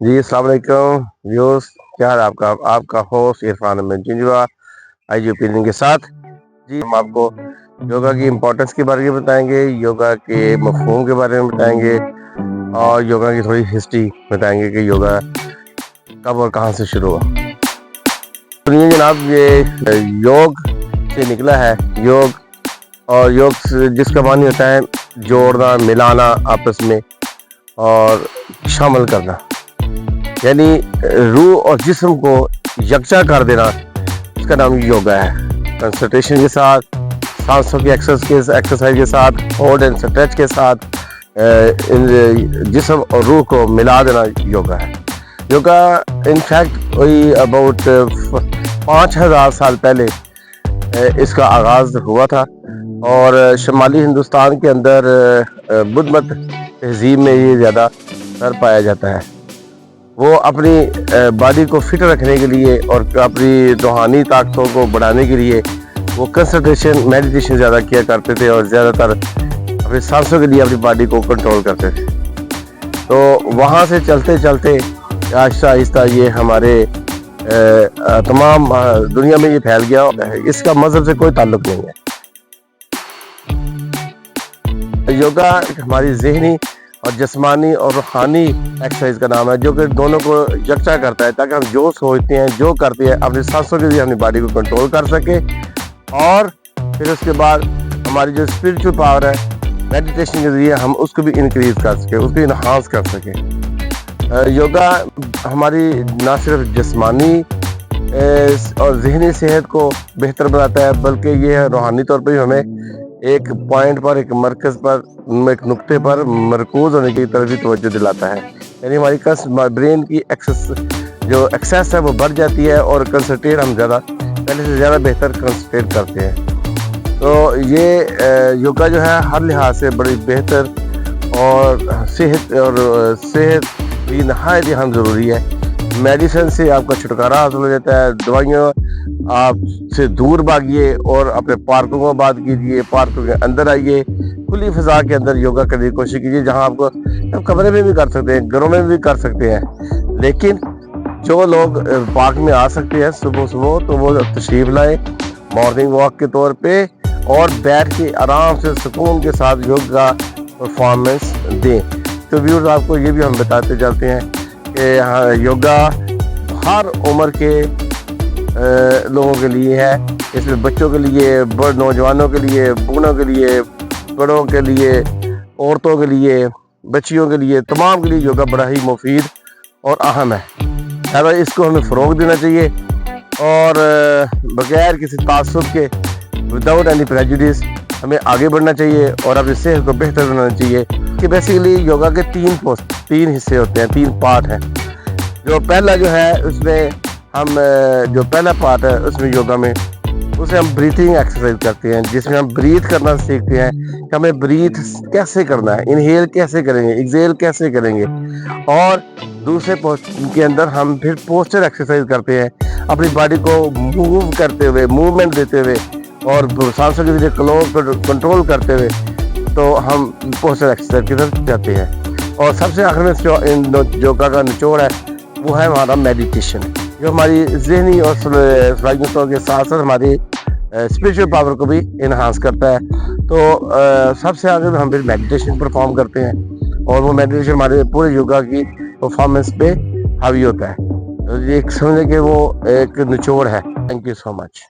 جی السلام علیکم ویورز، کیا حال ہے آپ کا ہوسٹ عرفان احمد جنجوا آئی جی اوپینین کے ساتھ۔ جی ہم آپ کو یوگا کی امپورٹنس کے بارے میں بتائیں گے، یوگا کے مفہوم کے بارے میں بتائیں گے اور یوگا کی تھوڑی ہسٹری بتائیں گے کہ یوگا کب اور کہاں سے شروع ہوا۔ سنیے جناب، یہ یوگ سے نکلا ہے یوگ، اور یوگ جس کا معنی ہوتا ہے جوڑنا، ملانا آپس میں اور شامل کرنا، یعنی روح اور جسم کو یکجا کر دینا، اس کا نام یوگا ہے۔ کنسنٹریشن کے ساتھ، سانسوں کی ایکسرسائز کے ساتھ، ہولڈ اینڈ اسٹریچ کے ساتھ جسم اور روح کو ملا دینا یوگا ہے۔ یوگا انفیکٹ وہی اباؤٹ 5000 سال پہلے اس کا آغاز ہوا تھا، اور شمالی ہندوستان کے اندر بدھ مت تہذیب میں یہ زیادہ تر پایا جاتا ہے۔ وہ اپنی باڈی کو فٹ رکھنے کے لیے اور اپنی روحانی طاقتوں کو بڑھانے کے لیے وہ کنسنٹریشن میڈیٹیشن زیادہ کیا کرتے تھے، اور زیادہ تر اپنی سانسوں کے لیے اپنی باڈی کو کنٹرول کرتے تھے۔ تو وہاں سے چلتے چلتے آہستہ آہستہ یہ ہمارے تمام دنیا میں یہ پھیل گیا۔ اس کا مذہب سے کوئی تعلق نہیں ہے۔ یوگا ہماری ذہنی اور جسمانی اور روحانی ایکسرسائز کا نام ہے، جو کہ دونوں کو یکجا کرتا ہے، تاکہ ہم جو سوچتے ہیں، جو کرتے ہیں، اپنی سانسوں کے ذریعے اپنی باڈی کو کنٹرول کر سکے، اور پھر اس کے بعد ہماری جو اسپرچل پاور ہے میڈیٹیشن کے ذریعے ہم اس کو بھی انکریز کر سکیں، اس کو انہانس کر سکیں۔ یوگا ہماری نہ صرف جسمانی اور ذہنی صحت کو بہتر بناتا ہے، بلکہ یہ روحانی طور پہ ہمیں ایک پوائنٹ پر، ایک مرکز پر، ایک نقطے پر مرکوز ہونے کی طرف بھی توجہ دلاتا ہے، یعنی ہماری برین کی جو ایکسیس ہے وہ بڑھ جاتی ہے، اور کنسنٹریٹ ہم پہلے سے زیادہ بہتر کنسنٹریٹ کرتے ہیں۔ تو یہ یوگا جو ہے ہر لحاظ سے بڑی بہتر اور صحت بھی نہایت اہم ضروری ہے۔ میڈیسن سے آپ کا چھٹکارا حاصل ہو جاتا ہے، دوائیوں آپ سے دور بھاگیے اور اپنے پارکوں کو آباد کیجیے، پارکوں کے اندر آئیے، کھلی فضا کے اندر یوگا کرنے کی کوشش کیجیے، جہاں آپ کو کمرے میں بھی کر سکتے ہیں، گھروں میں بھی کر سکتے ہیں، لیکن جو لوگ پارک میں آ سکتے ہیں صبح تو وہ تشریف لائیں مارننگ واک کے طور پہ، اور بیٹھ کے آرام سے سکون کے ساتھ یوگا پرفارمنس دیں۔ تو ویورز، آپ کو یہ بھی ہم بتاتے چلتے ہیں کہ یوگا ہر عمر کے لوگوں کے لیے ہے۔ اس میں بچوں کے لیے، نوجوانوں کے لیے، بوڑھوں کے لیے، بڑوں کے لیے، عورتوں کے لیے، بچیوں کے لیے، تمام کے لیے یوگا بڑا ہی مفید اور اہم ہے۔ لہٰذا اس کو ہمیں فروغ دینا چاہیے، اور بغیر کسی تعصب کے، وداؤٹ اینی پریجوڈس، ہمیں آگے بڑھنا چاہیے اور اپنی صحت کو بہتر بنانا چاہیے۔ کہ بیسیکلی یوگا کے تین حصے ہوتے ہیں، 3 پارٹ ہیں۔ جو پہلا جو ہے اس میں ہم جو پہلا پارٹ ہے اس میں یوگا میں اسے ہم بریتھنگ ایکسرسائز کرتے ہیں، جس میں ہم بریتھ کرنا سیکھتے ہیں کہ ہمیں بریتھ کیسے کرنا ہے، انہیل کیسے کریں گے، ایکسہیل کیسے کریں گے، اور دوسرے کے اندر ہم پھر پوسچر ایکسرسائز کرتے ہیں، اپنی باڈی کو موو کرتے ہوئے، موومنٹ دیتے ہوئے، اور سانسوں کے ذریعے کنٹرول کرتے ہوئے، تو ہم پوسچر ایکسرسائز کی طرف جاتے ہیں۔ اور سب سے آخر میں یوگا کا نچوڑ ہے وہ ہے ہمارا میڈیٹیشن، جو ہماری ذہنی اور صلاحیتوں کے ساتھ ساتھ ہماری اسپرچل پاور کو بھی انہانس کرتا ہے۔ تو سب سے آگے ہم پھر میڈیٹیشن پرفارم کرتے ہیں، اور وہ میڈیٹیشن ہمارے پورے یوگا کی پرفارمنس پہ حاوی ہوتا ہے۔ یہ سمجھے کہ وہ ایک نچوڑ ہے۔ Thank you so much.